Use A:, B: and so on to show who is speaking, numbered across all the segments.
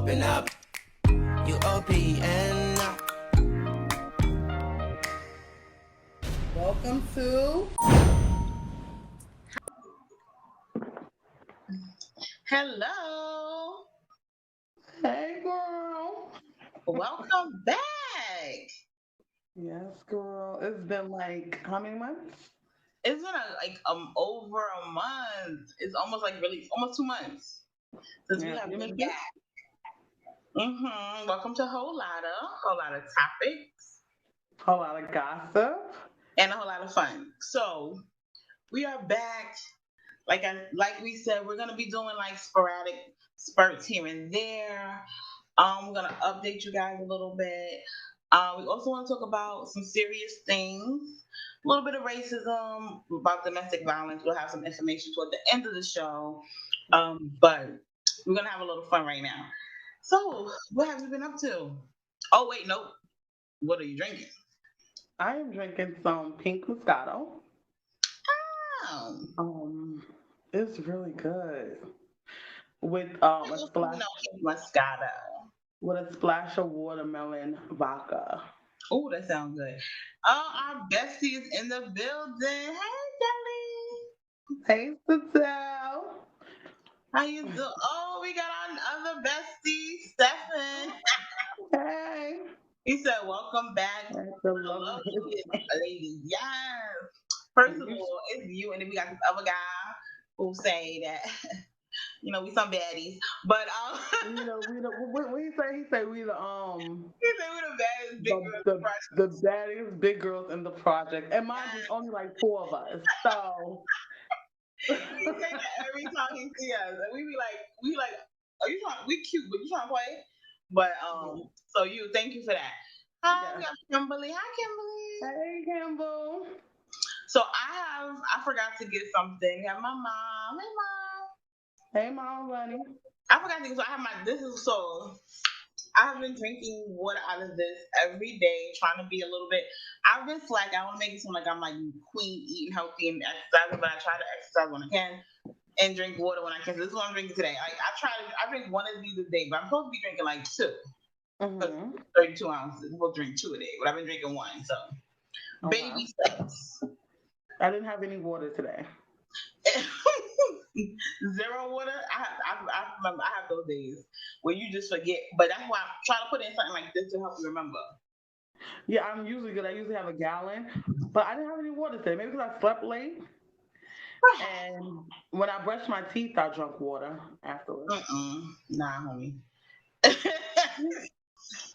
A: Open up, UOPN.
B: Welcome to
C: Hello.
B: Hey Girl.
C: Welcome back.
B: Yes, girl. It's been like how many months?
C: It's been over a month. It's almost like really almost 2 months since we
B: Yeah,
C: have
B: you
C: been
B: missed it?
C: back. Welcome to whole lot of topics
B: Whole lot of gossip.
C: and a whole lot of fun. So we are back. Like we said, we're gonna be doing like sporadic spurts here and there. We're gonna update you guys a little bit. We also want to talk about some serious things, a little bit of racism, about domestic violence. We'll have some information toward the end of the show, but we're gonna have a little fun right now. So, what have you been up to? Oh wait, nope. What are you drinking?
B: I am drinking some pink Moscato.
C: Oh,
B: Um, it's really good with
C: I
B: a
C: also
B: splash
C: know pink Moscato.
B: of watermelon vodka.
C: Oh, that sounds good. Oh, our bestie is in the building. Hey, Kelly.
B: Hey, Sister.
C: How you doing? Oh, we got our other bestie, Stefan.
B: Hey.
C: He said, "Welcome back,
B: That's the
C: the
B: love.
C: loveliest lady." Yes. First of all, it's you, and then we got this other guy who say that we some baddies, but
B: We he say we the
C: he said we the baddest big
B: the
C: girls in the
B: the
C: project.
B: the baddest big girls in the project, and mind you, it's only like four of us. So
C: He say that every time he see us, and we be like, "Are you trying? We cute, but you trying to play?" But so thank you for that. Hi, we
B: yes.
C: got Kimberly. Hi, Kimberly.
B: Hey, Campbell.
C: So I forgot to get something. I have my mom. Hey, mom.
B: Hey, Mom, Bunny.
C: I forgot to get, so I have I've been drinking water out of this every day, trying to be a little bit. I've been slack. I want to make it seem like I'm like queen, eating healthy and exercising, but I try to exercise when I can and drink water when I can. So this is what I'm drinking today. I drink one of these a day, but I'm supposed to be drinking like two. Because
B: Mm-hmm.
C: 32 ounces. We'll drink two a day, but I've been drinking one. So
B: Okay.
C: baby steps.
B: I didn't have any water today.
C: Zero water. I remember I have those days where you just forget. But that's why I'm trying to put in something like this to help you remember.
B: Yeah, I'm usually good. I usually have a gallon, but I didn't have any water today. Maybe because I slept late, and when I brushed my teeth, I drank water afterwards.
C: Nah, homie.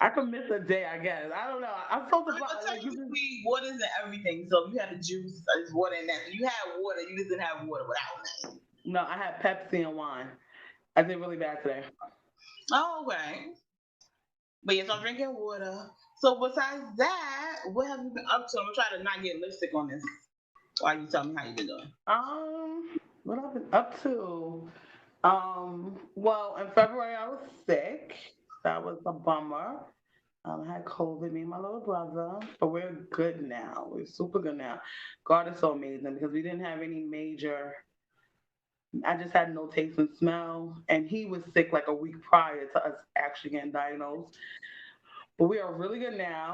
B: I could miss a day, I guess. I don't know. I'm supposed to
C: But
B: like you just.
C: technically, water's in everything. So if you had the juice, there's water in that. So you had water, you just didn't have water without it.
B: No, I had Pepsi and wine. I did really bad today.
C: Oh, okay. But yes, I'm drinking water. So besides that, what have you been up to? I'm gonna try to not get lipstick on this while you tell me how you been doing.
B: What I've been up to? Well, in February I was sick. That was a bummer. I had COVID, me and my little brother, but we're good now. We're super good now. God is so amazing because we didn't have any major. I just had no taste and smell, and he was sick like a week prior to us actually getting diagnosed. But we are really good now.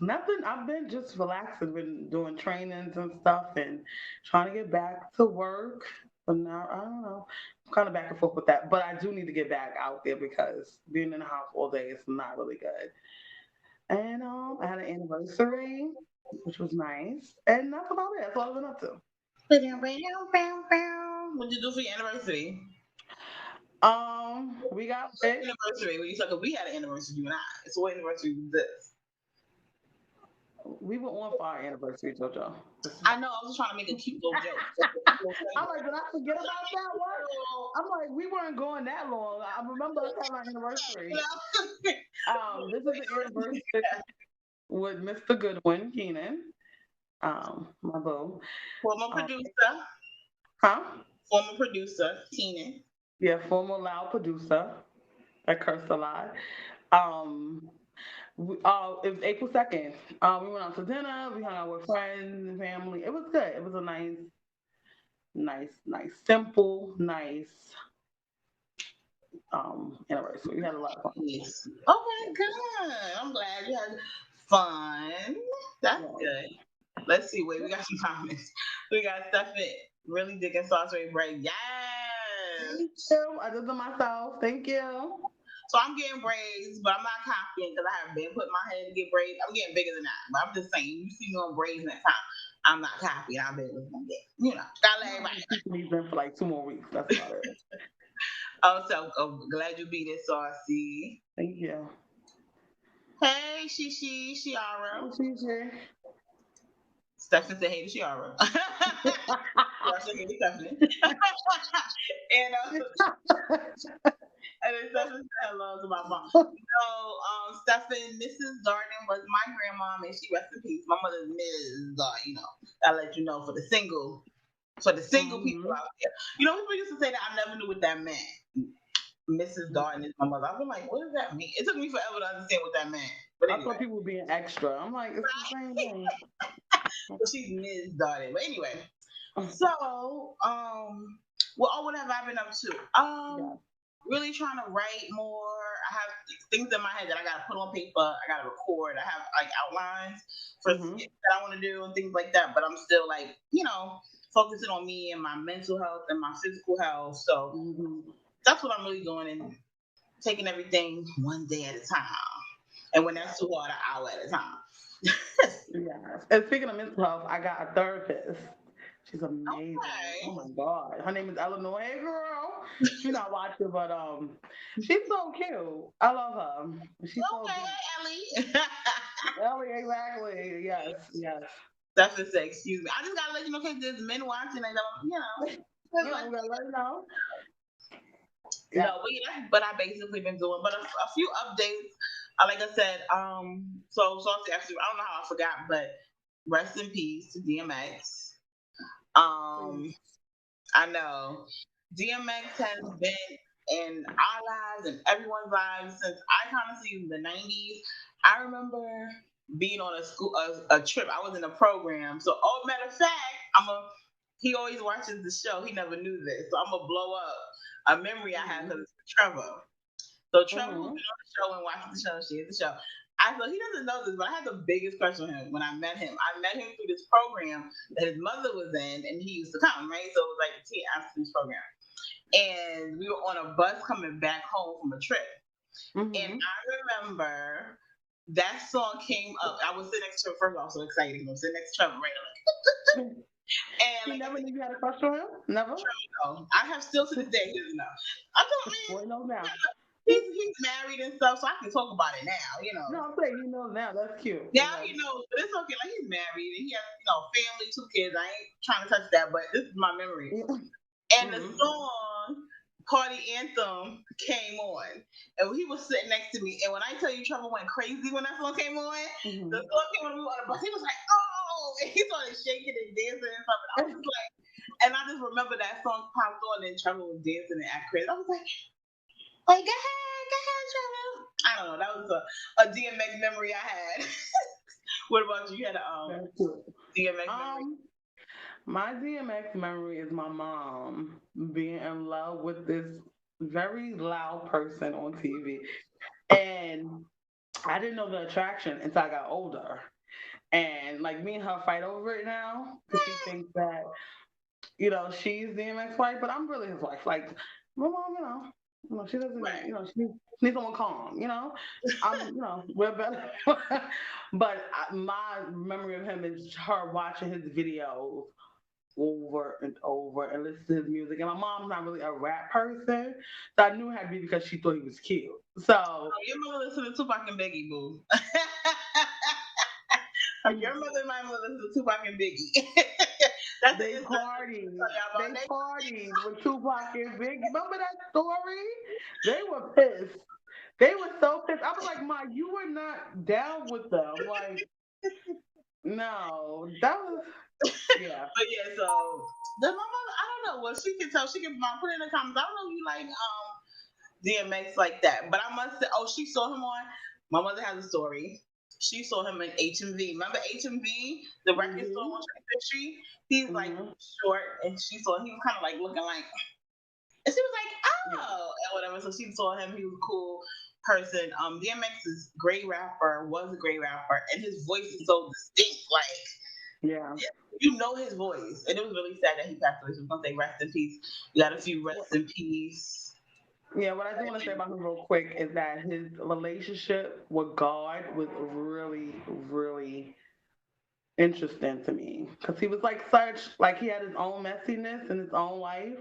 B: Nothing. I've been just relaxing, been doing trainings and stuff, and trying to get back to work. But now I don't know. I'm kind of back and forth with that. But I do need to get back out there because being in the house all day is not really good. And I had an anniversary, which was nice, and that's about it. That's all I've been up to.
C: What'd you do for your anniversary?
B: We got
C: What
B: lit.
C: anniversary? When you talk, we had an anniversary, you and I. So what anniversary was this?
B: We were on for our anniversary, JoJo.
C: I know. I was just trying to make a cute little joke.
B: I'm like, did I forget about that one? I'm like, we weren't going that long. I remember us having our anniversary. This is the anniversary with Mr. Goodwin Keenan, my boo.
C: Former
B: Um,
C: producer,
B: huh?
C: former producer, Keenan.
B: Yeah, former loud producer. I cursed a lot. Um, it was April 2nd. We went out to dinner. We hung out with friends and family. It was good. It was a nice, simple, nice anniversary. We had a lot of fun.
C: Yes. Okay, good. I'm glad you had fun. That's
B: Yeah.
C: good. Let's see. Wait, we got some comments. We got stuff it. Really digging Saucery Break. Yes.
B: Thank you. I did them myself. Thank you.
C: So I'm getting braids, but I'm not confident because I have been putting my head to get braids. I'm getting bigger than that. But I'm just saying, you see me on braids next time. I'm not confident. I'll be able to get. Gotta let everybody.
B: Keeping these in for like 2 more weeks. That's about it.
C: Glad you beat it, Saucy.
B: Thank you.
C: Hey, Shiara.
B: Oh, TJ.
C: Stephanie said hey to Shiara. Y'all should hear Stephanie. and and then Stephanie said hello to my mom. Stephanie, Mrs. Darden was my grandma, and she rest in peace. My mother's Ms. Darden. I'll let you know for the single people out there. People used to say that I never knew what that meant. Mrs. Darden is my mother. I was like, what does that mean? It took me forever to understand what that meant. But anyway.
B: I thought people were being extra. I'm like, it's the same thing.
C: So she's Ms. Darden. But anyway, so what have I been up to? Really trying to write more. I have things in my head that I gotta put on paper. I gotta record. I have like outlines for skits that I want to do and things like that. But I'm still like, focusing on me and my mental health and my physical health. So that's what I'm really doing and taking everything one day at a time. And when that's too hard, an hour at a time.
B: Yeah. And speaking of mental health, I got a therapist. She's amazing. Okay. Oh my God. Her name is Eleanor. Hey girl. She's not watching, but she's so cute. I love her. She's so
C: Ellie.
B: Ellie, exactly. Yes.
C: That's just say, excuse me. I just gotta let you know because there's men watching and
B: I'm gonna let you know.
C: Yeah. No, but I basically been doing but a few updates. Like I said, so actually I don't know how I forgot, but rest in peace to DMX. I know DMX has been in our lives and everyone's lives since I kind of see the '90s. I remember being on a trip. I was in a program. So, matter of fact, he always watches the show. He never knew this, so I'm gonna blow up a memory I had because it's Trevor. So Trevor, who's been on the show and watching the show, she is the show. He doesn't know this, but I had the biggest crush on him when I met him. I met him through this program that his mother was in, and he used to come, right? So it was like a teen abstinence program. And we were on a bus coming back home from a trip. And I remember that song came up. I was sitting next to him. First, I was so excited. I was sitting next to Trevor, right?
B: And you never knew you had a crush on him? Never?
C: No. I have still to this day, he doesn't know. I told him,
B: no, now.
C: He's married and stuff, so I can talk about it now,
B: No, I'm saying he knows now. That's cute.
C: Now he knows, but it's okay. Like he's married and he has, family, 2 kids. I ain't trying to touch that, but this is my memory. And the song Party Anthem came on, and he was sitting next to me. And when I tell you, Trevor went crazy when that song came on. The song came on the bus. He was like, "Oh!" And he started shaking and dancing and stuff. And I was just like, and I just remember that song popped on, and Trevor was dancing and acting crazy. I was like, go ahead, Trevor. I don't know. That was a DMX memory I had. What about you? You had a DMX memory?
B: My DMX memory is my mom being in love with this very loud person on TV. And I didn't know the attraction until I got older. And like me and her fight over it now because she thinks that, she's DMX wife, but I'm really his wife. Like, my mom, she doesn't, she needs someone calm, we're better. But my memory of him is her watching his videos over and over and listen to his music. And my mom's not really a rap person, so I knew it had to be because she thought he was cute. So
C: your mother listened to Tupac and Biggie, boo. Your mother and my mother listened to Tupac and Biggie.
B: They partied with Tupac and Biggie. Remember that story? They were pissed. They were so pissed. I was like, Ma, you were not down with them. Like, no, that was, yeah.
C: But yeah, so my mother, I don't know. Well, she can tell. She can put it in the comments. I don't know if you like DMX like that, but I must say, she saw him on. My mother has a story. She saw him in HMV. Remember HMV, the record store on 25th Street? He's like short, and she saw he was kind of like looking like And she was like, oh, and whatever. So she saw him. He was a cool person. DMX is a great rapper, was a great rapper, and his voice is so distinct. Like,
B: Yeah.
C: you know his voice. And it was really sad that he passed away. So we're going to say rest in peace. We got a few rest in peace.
B: Yeah, what I do want to say about him real quick is that his relationship with God was really, really interesting to me because he was like such like he had his own messiness in his own life,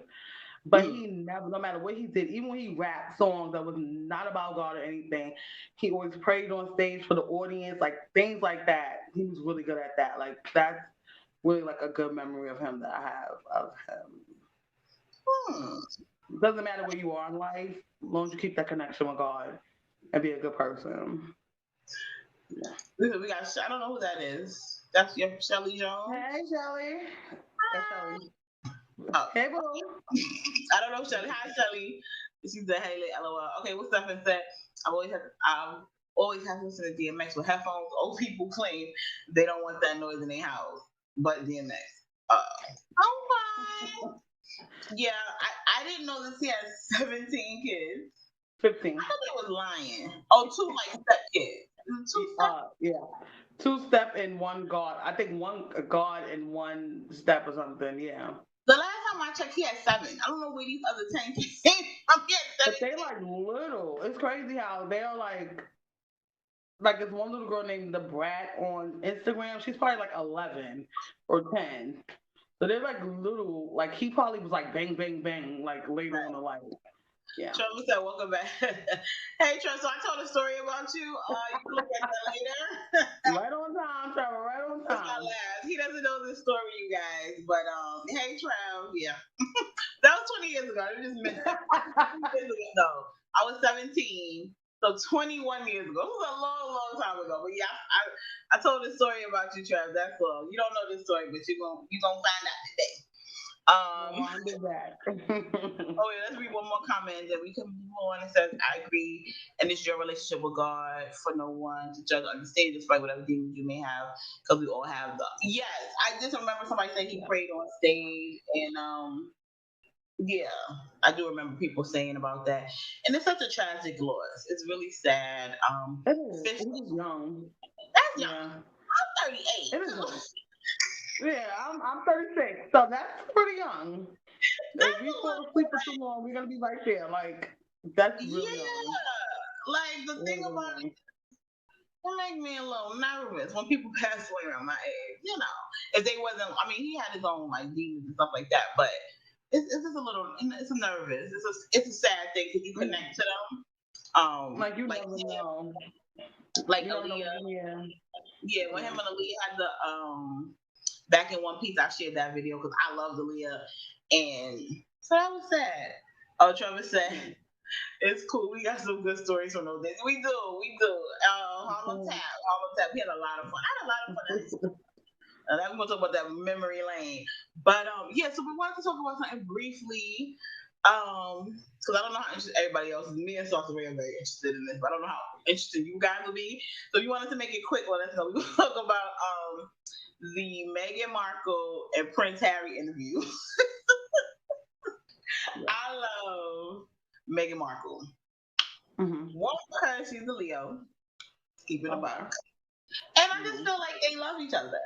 B: but
C: Mm.
B: he never, no matter what he did, even when he rapped songs that was not about God or anything, he always prayed on stage for the audience, like things like that. He was really good at that. Like that's really like a good memory of him that I have of him.
C: Hmm.
B: Doesn't matter where you are in life, as long as you keep that connection with God and be a good person. Yeah.
C: We got, I don't know who that is. That's your Shelly
B: Hey,
C: Jones?
B: Shelly. That's Shelly.
C: Oh,
B: Hey, boo.
C: I don't know Shelly. Hi, Shelly. She said, hey, LOL. Okay, what's up? And said, I've always had to listen to DMX with headphones. Old people claim they don't want that noise in their house, but DMX. Uh, okay. Yeah, I didn't know this. He has 17 kids. I
B: 15.
C: thought they was lying. Oh, two like step kids. Two step.
B: Yeah. Two step and one God. I think one God and one step or something. Yeah.
C: The last time I checked, he had 7. I don't know where these other 10 came from. He had
B: But
C: 7.
B: they like little. It's crazy how they are like this one little girl named the Brat on Instagram. She's probably like 11 or 10. So they're like little. Like he probably was like bang bang bang like later on in life. Yeah.
C: Trevor said, welcome back. Hey, Trevor, so I told a story about you. You can look at that later.
B: Right on time, Trevor. Right on
C: That's my
B: time.
C: last. He doesn't know this story, you guys. But, hey, Trev, yeah. That was 20 years ago. I just missed it. 20 years ago, though. I was 17. So 21 years ago. It was a long, long time ago. But yeah, I told a story about you, Trev. That's all. You don't know this story, but you're gonna find out today.
B: No, I did that.
C: Oh yeah, let's read one more comment that we can move on. It says, I agree, and it's your relationship with God for no one to judge or understand, despite whatever demons you may have, because we all have them. Yes, I just remember somebody saying he
B: Yeah.
C: prayed on stage, and yeah, I do remember people saying about that, and it's such a tragic loss. It's really sad.
B: It is.
C: Fish,
B: He was young.
C: that's young.
B: Yeah.
C: I'm
B: It is
C: 38.
B: young. Yeah, I'm 36, so that's pretty young. If
C: That's
B: we
C: a
B: fall
C: little,
B: asleep for too long, we're gonna be right there. Like that's really young.
C: yeah. Like the thing
B: Really, really
C: about
B: young.
C: it make me a little nervous when people pass away around my age. You know, if they wasn't, I mean, he had his own like demons and stuff like that, but it's just a little, it's a nervous. It's a sad thing because you
B: Mm.
C: connect to them.
B: Like you
C: Like
B: never know.
C: like
B: You never know
C: Aaliyah,
B: when you're
C: yeah, when him
B: yeah.
C: and Aaliyah had the back in One Piece, I shared that video because I love Aaliyah, and so that was sad. Oh, Trevor
B: Yeah.
C: said. It's cool. We got some good stories from those days. We do. Harlem Tap. Harlem Tap. We had a lot of fun. I had a lot of fun at school. Now we're gonna talk about that memory lane. But yeah, so we wanted to talk about something briefly. Because I don't know how interested everybody else is. Me and Sauce Ray are very interested in this, but I don't know how interested you guys will be. So if you wanted to make it quick, let us know. We will talk about the Meghan Markle and Prince Harry interview.
B: Yeah.
C: I love Meghan Markle.
B: Mm-hmm.
C: One, because she's a Leo, keeping a
B: Okay.
C: buck. And I just
B: Mm-hmm.
C: feel like they love each other.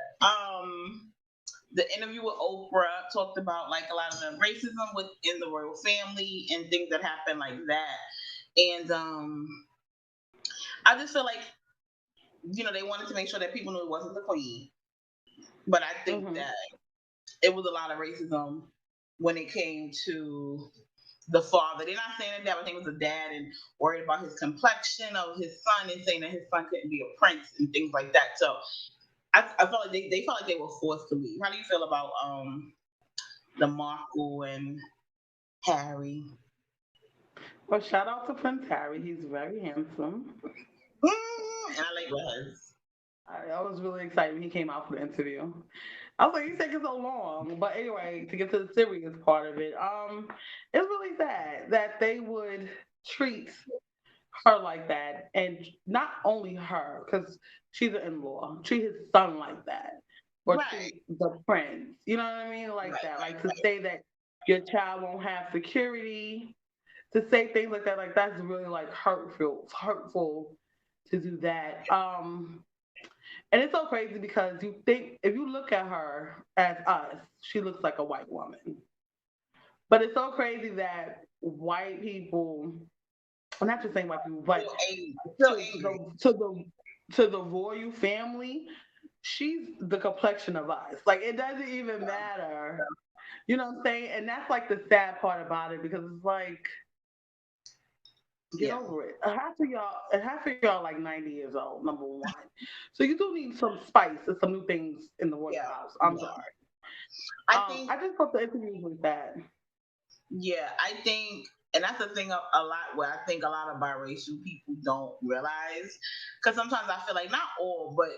C: The interview with Oprah talked about like a lot of the racism within the royal family and things that happen like that. And I just feel like they wanted to make sure that people knew it wasn't the queen. But I think
B: Mm-hmm.
C: that it was a lot of racism when it came to the father. They're not saying that, but I think it was the dad and worried about his complexion of his son and saying that his son couldn't be a prince and things like that. So I felt like they felt like they were forced to leave. How do you feel about the Markle and Harry?
B: Well, shout out to Prince Harry. He's very handsome.
C: And I like Wes.
B: I was really excited when he came out for the interview. I was like, he's taking so long. But anyway, to get to the serious part of it, it's really sad that they would treat her like that, and not only her, because she's an in-law, treat his son like that, or
C: Right,
B: treat the prince. You know what I mean? Like
C: right,
B: that.
C: right,
B: Like to
C: right.
B: say that. your child won't have security. To say things like that, like that's really like hurtful to do that. And it's so crazy because you think if you look at her as us, she looks like a white woman. But it's so crazy that white people, I'm not just saying white people, but
C: Still angry. Still
B: to
C: angry.
B: the royal family, she's the complexion of us. Like it doesn't even matter. You know what I'm saying? And that's like the sad part about it because it's like get
C: Yeah.
B: over it. Half of y'all like 90 years old, number one. So you do need some spice and some new things in the royal
C: Yeah.
B: house. I'm
C: Yeah.
B: sorry.
C: I think
B: I just thought the interview was bad.
C: Yeah, I think, and that's the thing a lot where I think a lot of biracial people don't realize. Because sometimes I feel like, not all, but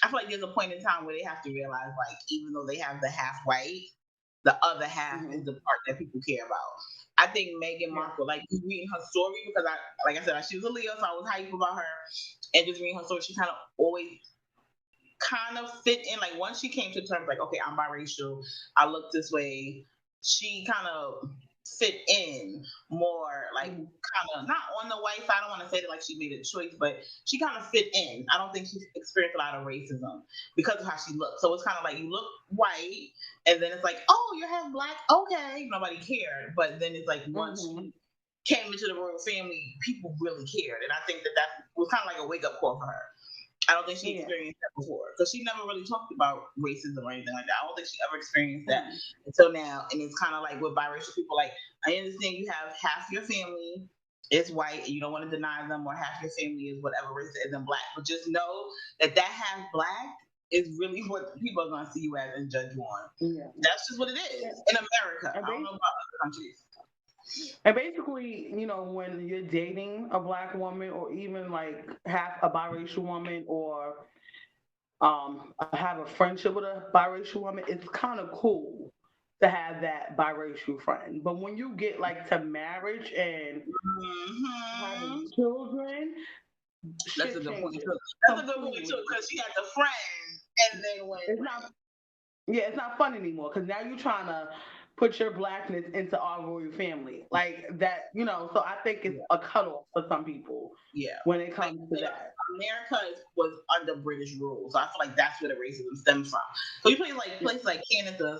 C: I feel like there's a point in time where they have to realize, like, even though they have the half white, the other half is
B: Hmm.
C: the part that people care about. I think Meghan
B: Yeah.
C: Markle, like, just reading her story, because like I said, she was a Leo, so I was hyped about her. And just reading her story, she kind of always kind of fit in. Like, once she came to terms, like, okay, I'm biracial, I look this way, she kind of fit in more, like,
B: Mhm.
C: kind of not on the white side. I don't want to say that like she made a choice, but she kind of fit in. I don't think she experienced a lot of racism because of how she looked. So it's kind of like you look white, and then it's like, oh, you're half black, okay, nobody cared. But then it's like once
B: Mhm.
C: you came into the royal family, people really cared, and I think that was kind of like a wake up call for her. I don't think she
B: Yeah.
C: experienced that before because she never really talked about racism or anything like that. I don't think she ever experienced that
B: Mhm.
C: until now. And it's kind of like with biracial people, like, I understand you have half your family is white and you don't want to deny them, or half your family is whatever race it is and black. But just know that that half black is really what people are going to see you as and judge you on.
B: Yeah.
C: That's just what it
B: Yeah.
C: is in America.
B: And,
C: I don't know about other countries.
B: and basically, when you're dating a black woman or even like half a biracial woman or have a friendship with a biracial woman, it's kind of cool to have that biracial friend. But when you get like to marriage and having
C: Hmm.
B: children,
C: That's a
B: shit
C: good point
B: changes
C: too. That's a good point too
B: completely.
C: because she had the friend and then went.
B: It's not, yeah, it's not fun anymore because now you're trying to put your blackness into our royal family like that. So I think it's
C: Yeah.
B: a cutoff for some people
C: Yeah.
B: when it
C: Like,
B: comes to that.
C: Was under British rule, so I feel like that's where the racism stems from. So you play like places like Canada.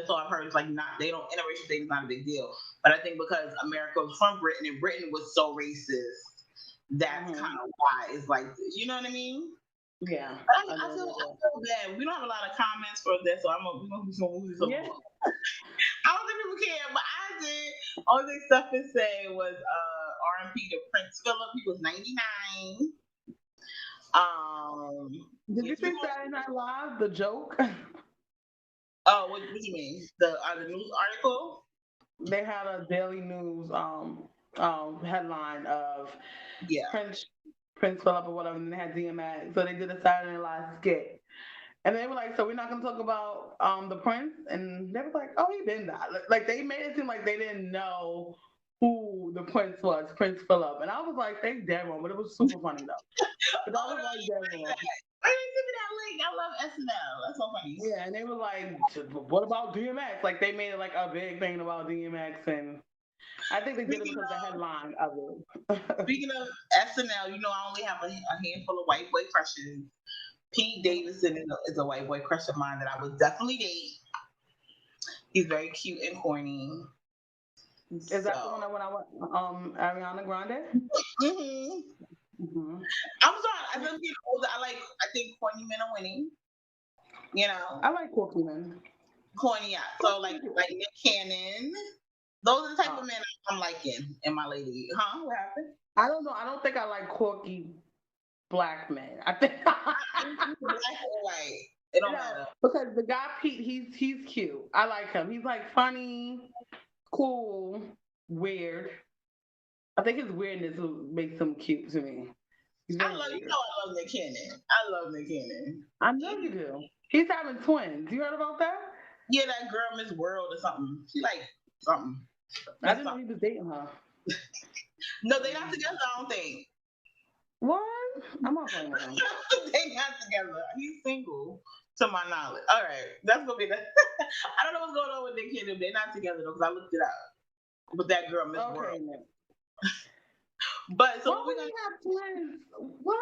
C: So I've heard it's like not they don't interracial dating is not a big deal, but I think because America was from Britain and Britain was so racist, that's kind
B: Hmm.
C: of why it's like this. You know what I mean?
B: Yeah,
C: But
B: I
C: I
B: know
C: feel
B: that.
C: bad. We don't have a lot of comments for this, so we're gonna move this
B: Yeah.
C: along. I don't think people care, but I did. Only stuff to say was R&B to Prince Philip. He was 99.
B: Did you
C: Yes, we
B: see
C: going.
B: Saturday Night Live? The joke.
C: Oh, what do you mean? The news article?
B: They had a Daily News headline of
C: Yeah.
B: Prince Prince Philip or whatever, and they had DMX. So they did a Saturday Night Live skit. And they were like, so we're not gonna talk about the prince, and they were like, oh, he been died. Like they made it seem like they didn't know who the prince was, Prince Philip. And I was like, they dead wrong, but it was super funny though. But that
C: Oh
B: was
C: no,
B: like
C: you
B: dead
C: bring
B: wrong.
C: that. I didn't see that link. I love SNL. That's so funny.
B: Yeah, and they were like, what about DMX? Like they made it like a big thing about DMX, and I think they did it
C: Speaking
B: because the
C: of
B: headline of it.
C: speaking of SNL, I only have a handful of white boy crushes. Pete Davidson is a white boy crush of mine that I would definitely date. He's very cute and corny.
B: Is that the one
C: So,
B: that when I went Ariana Grande?
C: hmm
B: Hmm.
C: I'm sorry. As I'm getting older, I think corny men are winning. You know,
B: I like Corky Man.
C: corny. Yeah. So like Nick Cannon. Those are the type
B: Uh,
C: of men I'm liking in my lady. Huh? What happened?
B: I don't know. I don't think I like Corky black men. I think
C: Black or white. It don't
B: no,
C: matter.
B: because the guy Pete, he's cute. I like him. He's like funny, cool, weird. I think his weirdness makes him cute to me. He's
C: I
B: very
C: love
B: weird.
C: I love Nick Cannon. I love Nick Cannon.
B: I know you do. He's having twins. You heard about that?
C: Yeah, that girl Miss World or something. She like something.
B: I
C: Miss
B: didn't know
C: something.
B: he was dating her.
C: No, they not together. I don't think.
B: What? I'm not playing with him.
C: They not together. He's single. to my knowledge. All right, that's gonna be the. I don't know what's going on with Nick Cannon. They're not together though, because I looked it up with that girl, Miss World.
B: Okay, now.
C: But so
B: Why
C: what we're
B: would
C: gonna
B: he have twins? What?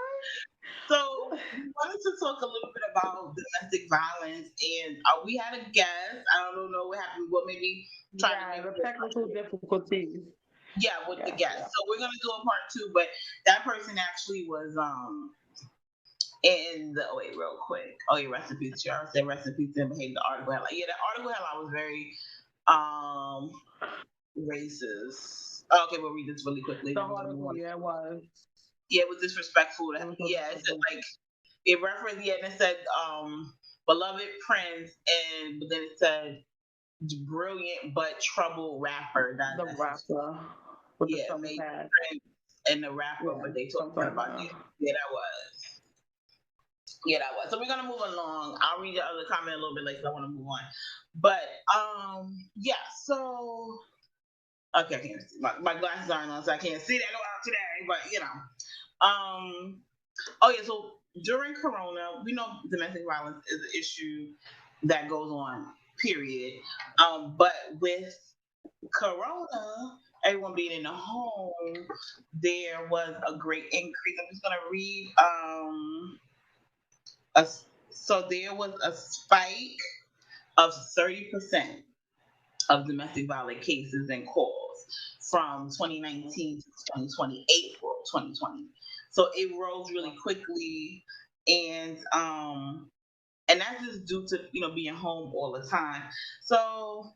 C: so we wanted to talk a little bit about domestic violence, and we had a guest. I don't know what happened. Well, maybe trying to
B: Yeah,
C: maybe
B: the technical difficulties.
C: yeah with the
B: Yeah,
C: guest.
B: yeah.
C: So we're gonna do a part two, but that person actually was in the wait real quick. Oh yeah, recipes. Sure, I said recipes and behavior. The article headline. Yeah, the article headline was very um racist. Okay, we'll read this really quickly.
B: The
C: Then we're gonna
B: article,
C: move on.
B: yeah, it was.
C: Yeah, it was disrespectful.
B: It was so
C: Yeah, it said
B: difficult.
C: like it referenced. Yeah, and it said beloved Prince, and but then it said brilliant but troubled rapper.
B: The
C: That's
B: rapper with the
C: yeah,
B: summer
C: made
B: pad.
C: Prince and the rapper,
B: Yeah,
C: but they talking
B: something like
C: about
B: that.
C: it. Yeah, that was. Yeah, that was. So we're gonna move along. I'll read your other comment a little bit later. I want to move on, but yeah. So okay, I can't see. My glasses aren't on, so I can't see that well today. But you know, oh yeah. So during Corona, we know domestic violence is an issue that goes on. Period. But with Corona, everyone being in the home, there was a great increase. I'm just gonna read. A, so there was a spike of 30% of domestic violence cases and calls from 2019 to 2020, April 2020. So it rose really quickly, and that's just due to being home all the time. So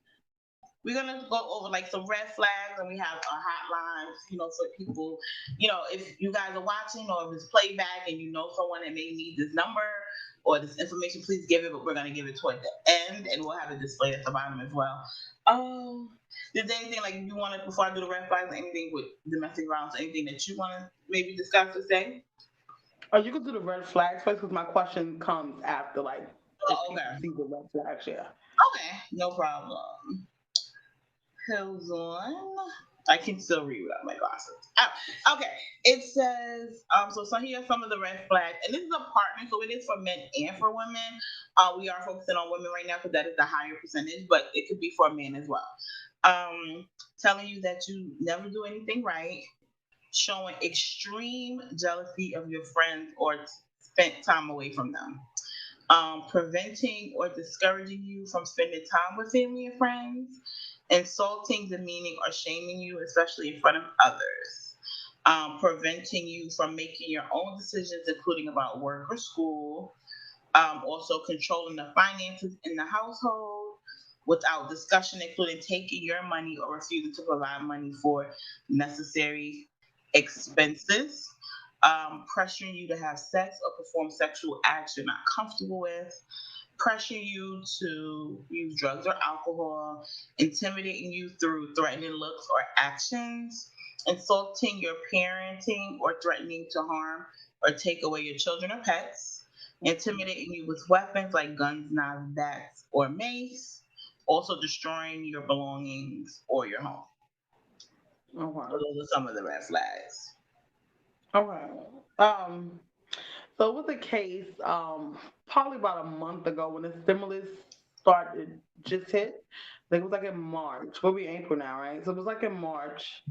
C: we're gonna go over like some red flags, and we have a hotline, for people. If you guys are watching or if it's playback and you know someone that may need this number or this information, please give it. But we're gonna give it toward the end, and we'll have it displayed at the bottom as well. Um, is there anything like you want to before I do the red flags? Anything with domestic violence? Anything that you want to maybe discuss or say?
B: Oh, you can do the red flags first because my question comes after, like, if
C: Oh,
B: people
C: okay.
B: see the red flags, yeah.
C: Okay, no problem. Hold on. I can still read without my glasses. Oh, okay. It says, so here are some of the red flags, and this is a partner, so it is for men and for women. We are focusing on women right now because that is the higher percentage, but it could be for men as well. Telling you that you never do anything right, showing extreme jealousy of your friends or spent time away from them, preventing or discouraging you from spending time with family and friends, insulting, demeaning, or shaming you, especially in front of others, preventing you from making your own decisions, including about work or school, also controlling the finances in the household without discussion, including taking your money or refusing to provide money for necessary expenses, pressuring you to have sex or perform sexual acts you're not comfortable with, pressure you to use drugs or alcohol, intimidating you through threatening looks or actions, insulting your parenting or threatening to harm or take away your children or pets, intimidating you with weapons like guns, knives, bats, or mace, also destroying your belongings or your home. So
B: Okay.
C: those are some of the red flags.
B: Okay. Um, so it was a case, probably about a month ago when the stimulus started just hit. I think it was like in March. We'll be April now, right? So it was like in March,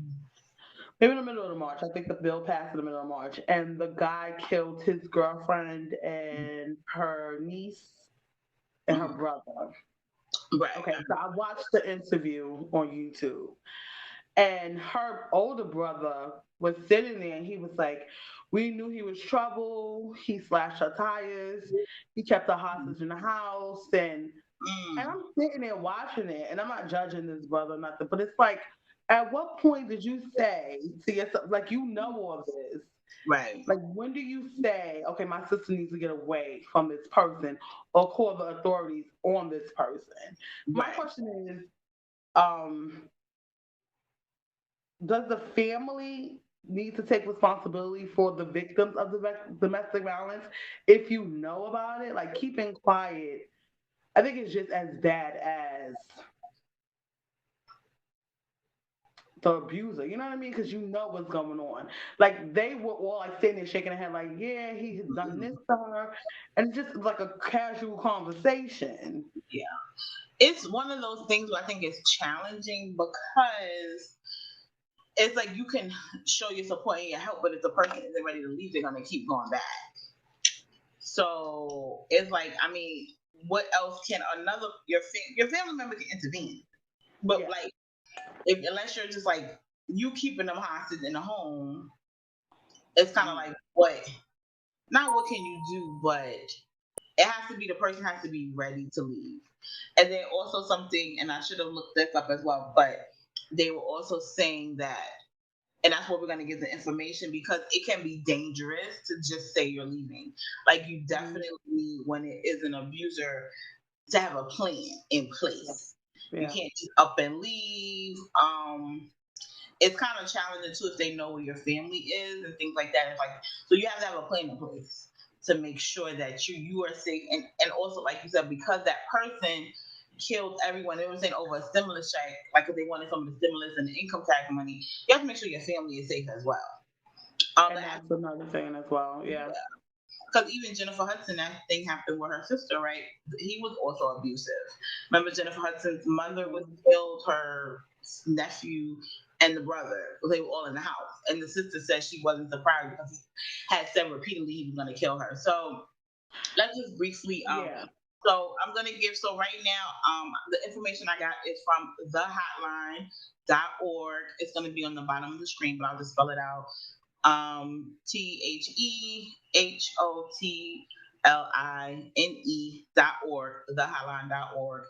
B: maybe in the middle of March. I think the bill passed in the middle of March, and the guy killed his girlfriend and her niece and her
C: Mhm.
B: brother.
C: Right.
B: Okay, so I watched the interview on YouTube, and her older brother was sitting there, and he was like, "We knew he was trouble. He slashed her tires. He kept her hostage in the house." And
C: Mm,
B: I'm sitting there watching it, and I'm not judging this brother or nothing, but it's like, at what point did you say to yourself, like, you know all this?
C: right.
B: Like, when do you say, okay, my sister needs to get away from this person or call the authorities on this person? My
C: Right.
B: question is, um, does the family need to take responsibility for the victims of domestic violence if you know about it? Like, keeping quiet, I think it's just as bad as the abuser. You know what I mean? Because you know what's going on. Like they were all like sitting there shaking their head, like, yeah, he has done this to her, and just like a casual conversation.
C: Yeah. It's one of those things where I think it's challenging because it's like you can show your support and your help, but if the person isn't ready to leave, they're gonna keep going back. So it's like, I mean, what else can another your family member can intervene, but
B: Yeah.
C: like if unless you're just like you keeping them hostage in the home, it's kind of like what not what can you do, but it has to be the person has to be ready to leave. And then also something, and I should have looked this up as well, but they were also saying that, and that's where we're going to get the information because it can be dangerous to just say you're leaving. Like you
B: Mhm.
C: definitely need, when it is an abuser, to have a plan in
B: Yeah.
C: place. You
B: Yeah.
C: can't just up and leave. It's kind of challenging too if they know where your family is and things like that. It's like so you have to have a plan in place to make sure that you are safe and also like you said because that person killed everyone. They were saying over a stimulus check, like if they wanted some of the stimulus and the income tax money, you have to make sure your family is safe as well.
B: And
C: That
B: that's another thing as well. Yeah.
C: because even Jennifer Hudson, that thing happened with her sister, right? He was also abusive. Remember, Jennifer Hudson's mother was
B: Mhm.
C: killed, her nephew, and the brother. They were all in the house. And the sister said she wasn't surprised because he had said repeatedly he was going to kill her. So let's just briefly.
B: Yeah.
C: So I'm going to give, so right now, the information I got is from thehotline.org. It's going to be on the bottom of the screen, but I'll just spell it out. TheHotline.org, thehotline.org.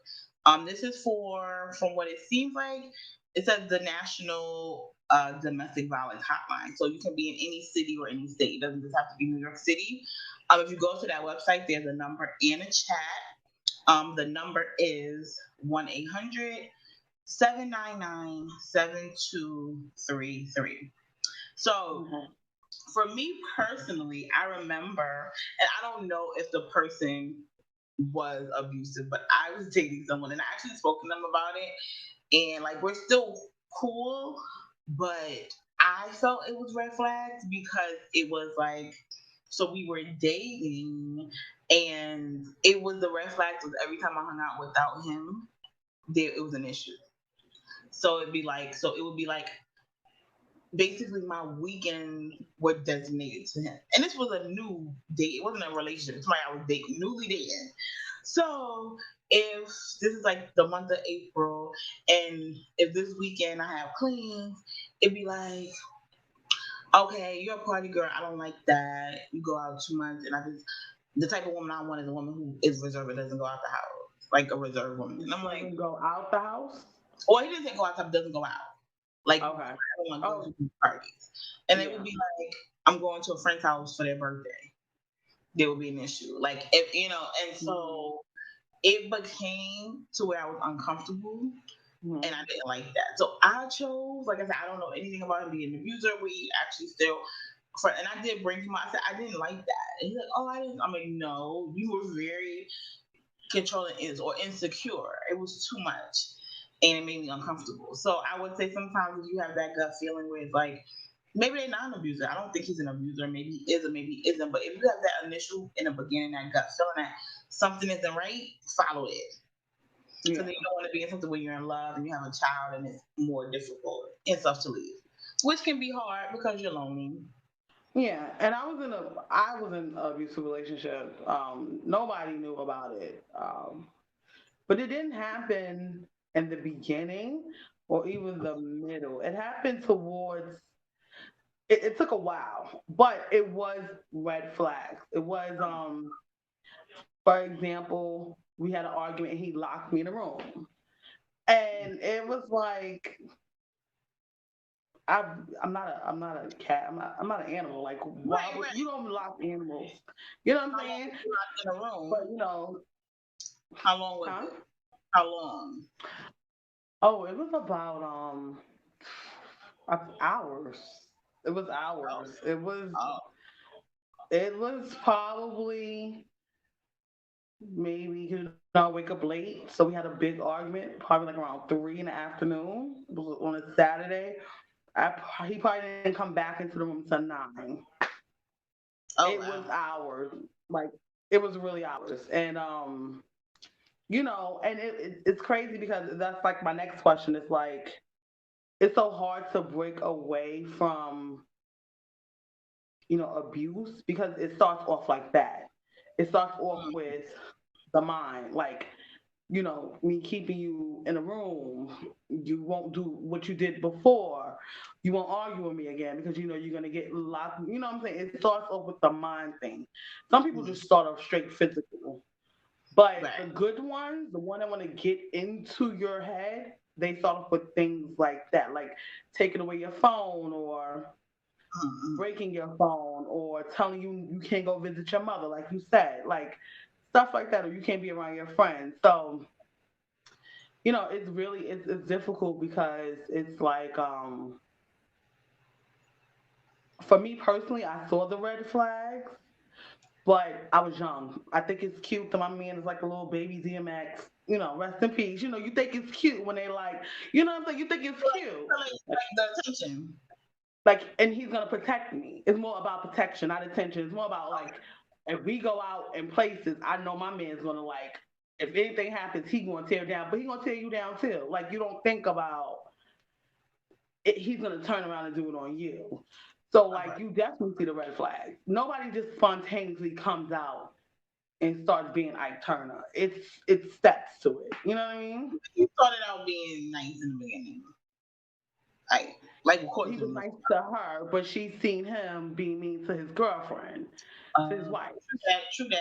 C: This is for, from what it seems like, it says the National Domestic Violence Hotline. So you can be in any city or any state. It doesn't just have to be New York City. If you go to that website, there's a number and a chat. The number is 1-800-799-7233. So
B: Mhm.
C: for me personally, I remember, and I don't know if the person was abusive, but I was dating someone and I actually spoke to them about it. And like, we're still cool, but I felt it was red flags because it was like, so we were dating and it was the red flags was every time I hung out without him, there it was an issue. So it'd be like, so it would be like basically my weekends were designated to him. And this was a new date. It wasn't a relationship. It's somebody I was dating, newly dating. So if this is like the month of April and if this weekend I have cleans, it'd be like, okay, you're a party girl. I don't like that. You go out too much and I just the type of woman I want is a woman who is reserved and doesn't go out the house. Like a reserved woman. And I'm like,
B: Doesn't go out the house.
C: or he didn't say go outside, doesn't go out. Like I
B: Okay.
C: don't want to go
B: Oh,
C: to these parties. And it would
B: yeah.
C: be like, I'm going to a friend's house for their birthday. There would be an issue. Like if and
B: Mhm.
C: so it became to where I was uncomfortable and
B: Mhm.
C: I didn't like that. So I chose, like I said, I don't know anything about him being an abuser. We actually still and I did bring him out. I said, I didn't like that. And he's like, oh, I didn't. I'm like, no, you were very controlling is or insecure. It was too much. And it made me uncomfortable. So I would say sometimes if you have that gut feeling where it's like, maybe they're not an abuser. I don't think he's an abuser. Maybe he is or maybe he isn't. But if you have that initial in the beginning, that gut feeling that something isn't right, follow it. Because
B: Yeah.
C: you don't want to be in something where you're in love and you have a child and it's more difficult and stuff to leave. Which can be hard because you're lonely.
B: Yeah, and I was in an abusive relationship. Nobody knew about it, but it didn't happen in the beginning or even the middle. It happened towards. It took a while, but it was red flags. It was, for example, we had an argument. He locked me in a room, and it was like I'm not a cat. I'm not an animal. Like why
C: Right,
B: would
C: right.
B: you don't lock animals? You know what I'm
C: How long
B: saying?
C: was you locked in a room?
B: But
C: How long was
B: huh?
C: it? How long?
B: Oh, it was about hours. It was
C: Oh,
B: hours.
C: oh.
B: It was probably maybe wake up late. So we had a big argument, probably like around 3 in the afternoon. It was on a Saturday. He probably didn't come back into the room till 9.
C: Oh
B: It was
C: wow.
B: hours, like it was really hours, and and it's crazy because that's like my next question is like it's so hard to break away from abuse because it starts off like that. It starts off
C: Mm,
B: with the mind, like me keeping you in a room, you won't do what you did before. You won't argue with me again because you're gonna get locked. You know what I'm saying? It starts off with the mind thing. Some people
C: mm.
B: just start off straight physical. But the
C: Right.
B: good ones, the one that want to get into your head, they start off with things like that, like taking away your phone or
C: Mm-mm.
B: breaking your phone or telling you can't go visit your mother, like you said, like stuff like that, or you can't be around your friends. So it's really it's difficult because it's like for me personally, I saw the red flags, but I was young. I think it's cute that my man is like a little baby DMX. Rest in peace. You think it's cute when they like, what I'm saying? You think it's cute.
C: Like the attention.
B: Like, and he's gonna protect me. It's more about protection, not attention. It's more about like, if we go out in places, I know my man's gonna like. If anything happens, he gonna tear down, but he gonna tear you down too. Like you don't think about it, he's gonna turn around and do it on you. So
C: All
B: like
C: right.
B: you definitely see the red flags. Nobody just spontaneously comes out and starts being Ike Turner. It's steps to it. You know what I mean?
C: He started out being nice in the beginning, like of course
B: He was
C: in the
B: nice to her, but she's seen him being mean to his girlfriend, to his wife.
C: true that,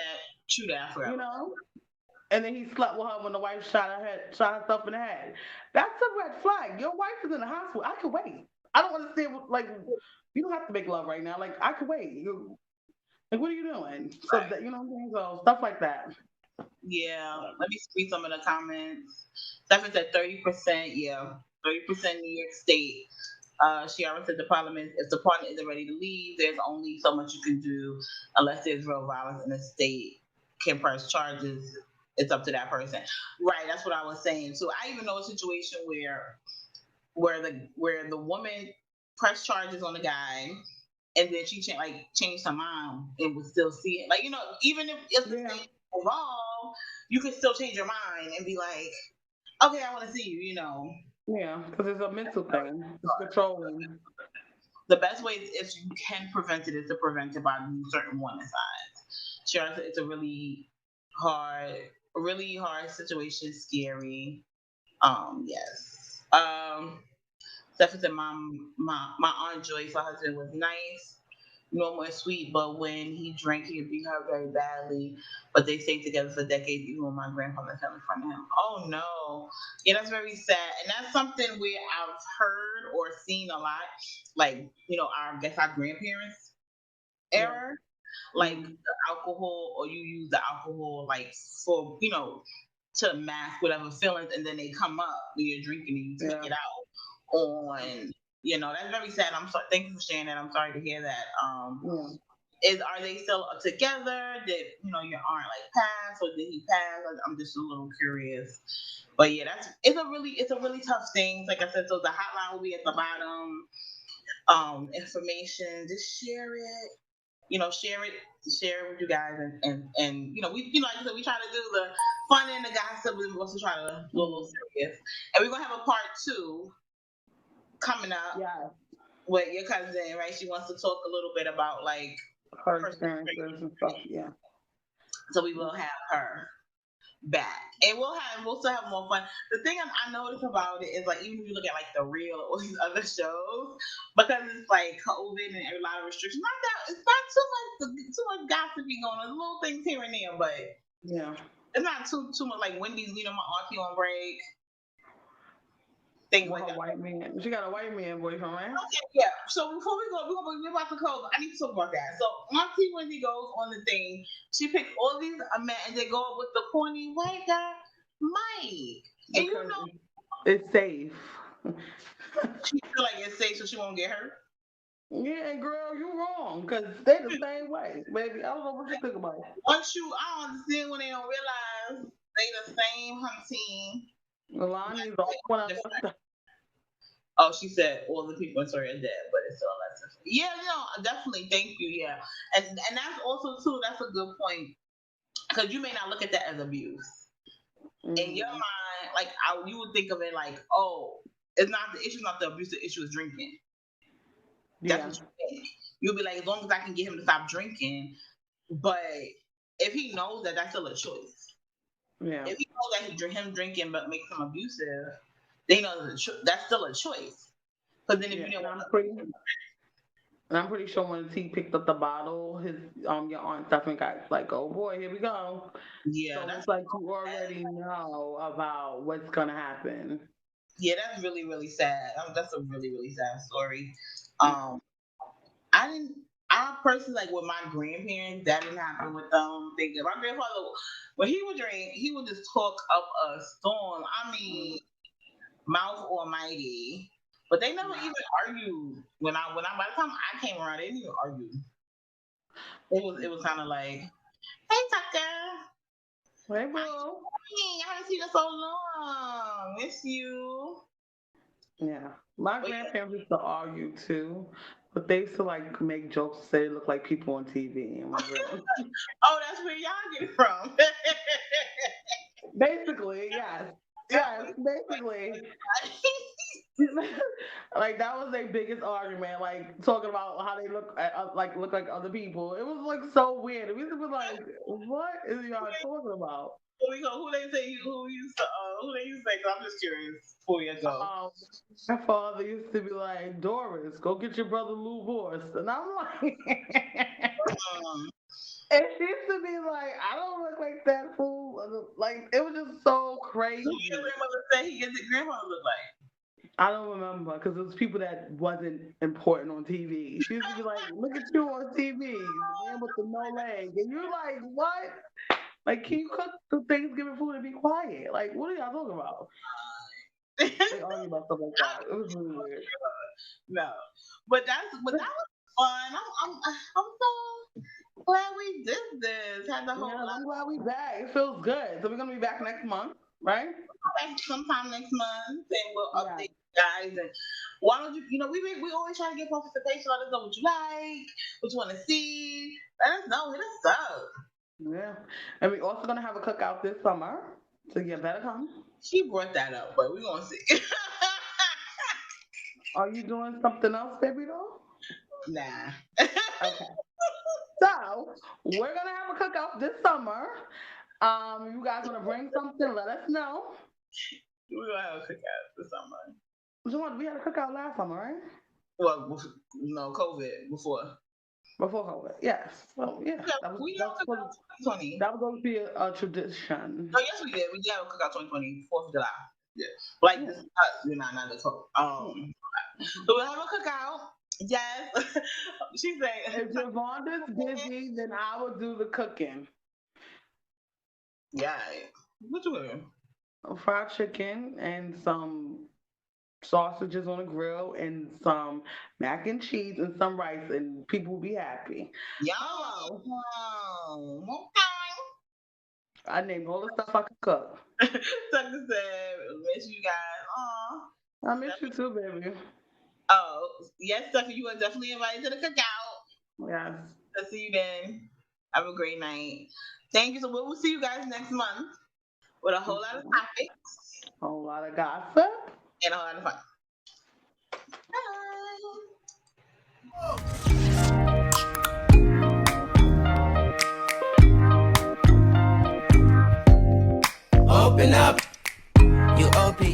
C: true that. I forgot
B: You
C: about that.
B: know? And then he slept with her when the wife shot herself in the head. That's a red flag. Your wife is in the hospital. I could wait. I don't understand. Like, you don't have to make love right now. Like, I could wait. Like, what are you doing? So
C: Right.
B: that what I'm saying. So stuff like that.
C: Yeah. Let me read some of the comments. Stephen said 30%. Yeah, 30% New York State. Shiara said the problem is if the partner isn't ready to leave, there's only so much you can do unless there's real violence in the state can press charges. It's up to that person. Right, that's what I was saying. So I even know a situation where the woman pressed charges on the guy and then she changed her mind and would still see it. Like, even if the
B: Yeah.
C: state is involved, you can still change your mind and be like, okay, I want to see you.
B: Yeah. Because it's a mental thing. It's controlling.
C: The best way is if you can prevent it is to prevent it by doing certain warning signs. Sure, it's a hard, really hard situation, scary. Yes. Stephen said my aunt Joyce, her husband was nice, normal and sweet, but when he drank, he beat her very badly. But they stayed together for decades, even when my grandfather fell in front of him. Oh no, yeah, that's very sad, and that's something where I've heard or seen a lot, like I guess our grandparents
B: Yeah.
C: era, like
B: Mm.
C: the alcohol, or you use the alcohol like for to mask whatever feelings, and then they come up when you're drinking and you take
B: Yeah.
C: it out on. That's very sad. I'm sorry. Thank you for sharing that. I'm sorry to hear that.
B: Yeah.
C: Are they still together? Did your aunt like pass, or did he pass? I'm just a little curious. But yeah, it's a really tough thing. Like I said, so the hotline will be at the bottom. Information, just share it with you guys, and like I said, we try to do the fun and the gossip, and we also try to do a little
B: Mm.
C: serious. And we're gonna have a part two coming up
B: Yeah.
C: with your cousin, right? She wants to talk a little bit about like
B: Her
C: her
B: experiences and stuff.
C: situation.
B: Yeah.
C: So we
B: Yeah.
C: will have her back, and we'll still have more fun. The thing I notice about it is like even if you look at like the real or these other shows, because it's like COVID and a lot of restrictions. Not that it's not too much gossiping going on. There's little things here and there, but
B: Yeah.
C: it's not too much like Wendy's. My auntie on break, things
B: With
C: like
B: her
C: that.
B: white man. She got a white man boyfriend, right?
C: Okay, yeah. So before we go, we're about to close. I need to talk about that. So Auntie Wendy goes on the thing. She picked all these men, and they go up with the corny white guy, Mike. And
B: Because it's safe.
C: she feel like it's safe, so she won't get hurt.
B: Yeah, and girl, you wrong, because they the same way, baby. I don't know what you think about it.
C: I don't understand when they don't realize they the same hunting.
B: Melania is the only one I
C: Different.
B: left.
C: Oh, she said all the people in Story are dead, but it's all that stuff. Yeah, no, definitely. Thank you. Yeah, and that's also too. That's a good point because you may not look at that as abuse in your mind. Like you would think of it like, oh, it's not the issue, not the abuse. The issue is drinking. That's
B: Yeah.
C: what you think. You'll be like, as long as I can get him to stop drinking, but if he knows that, that's still a choice.
B: Yeah.
C: If he knows that him drinking but makes him abusive, they know that's still a choice. But then if you didn't
B: and I'm pretty sure when T picked up the bottle, his your aunt Stephanie got like, oh boy, here we go.
C: Yeah,
B: so
C: that's
B: it's like you already know about what's gonna happen.
C: Yeah, that's really, really sad. That's a really, really sad story. I personally, like with my grandparents, that didn't happen with them. Thinking my grandfather, when he would drink, he would just talk up a storm. I mean, mouth almighty. But they never even argued. When I by the time I came around, they didn't even argue. It was kind of like, hey Tucker,
B: Hey bro.
C: I haven't seen you so long. Miss you.
B: Yeah, my grandparents used to argue too, but they used to like make jokes, say they look like people on TV. And
C: oh, that's where y'all get it from.
B: Basically, yes. Yes, basically. Like that was their biggest argument, like talking about how they look like other people. It was like so weird. We used to be like, "What is y'all talking about?"
C: Who they say who used to who they used to say? Cause I'm just curious. 4 years ago.
B: My father used to be like, "Doris, go get your brother Lou Horse," and I'm like, and she used to be like, "I don't look like that fool." Like it was just so crazy.
C: Who your grandmother say he gets his grandmother look like?
B: I don't remember because it was people that wasn't important on TV. She used to be like, "Look at you on TV, the man with the no leg," and you're like, "What? Like, can you cook the Thanksgiving food and be quiet? Like, what are y'all talking about?" They argue about stuff like that. It was really weird.
C: No, but that was fun. I'm so glad we did this. Had the whole.
B: Yeah, I'm glad we back. It feels good. So we're gonna be back next month, right?
C: Sometime next month, and we'll update you guys. And why don't you? We always try to get participation. Let us know what you like, what you want to see. Let us know. Hit us up.
B: Yeah, and we're also gonna have a cookout this summer, so you better come.
C: She brought that up, but we're gonna see.
B: Are you doing something else, baby doll?
C: Nah.
B: Okay. So we're gonna have a cookout this summer. You guys wanna bring something? Let us know.
C: We're gonna have a cookout this summer.
B: We had a cookout last summer, right?
C: Well, no, COVID before.
B: Before COVID, yes. Well, yeah. That was going to be a tradition.
C: No, yes, we did. We did have a cookout 2020, 4th of July. Yeah. Like this, we're not the code. So we'll have a cookout. Yes. She said,
B: if Javonda's busy, then I will do the cooking.
C: Yeah. What you doing?
B: Fried chicken and some sausages on the grill and some mac and cheese and some rice, and people will be happy.
C: Yo.
B: I named all the stuff I could cook.
C: Tucker said, miss you guys. Aw.
B: I miss you too, baby.
C: Oh, yes, Tucker, you are definitely invited to the cookout.
B: Yes.
C: I'll see you then. Have a great night. Thank you. So we'll see you guys next month with a whole lot of topics.
B: A whole lot of gossip.
C: And a whole lot of fun.
A: Bye. Open up. You open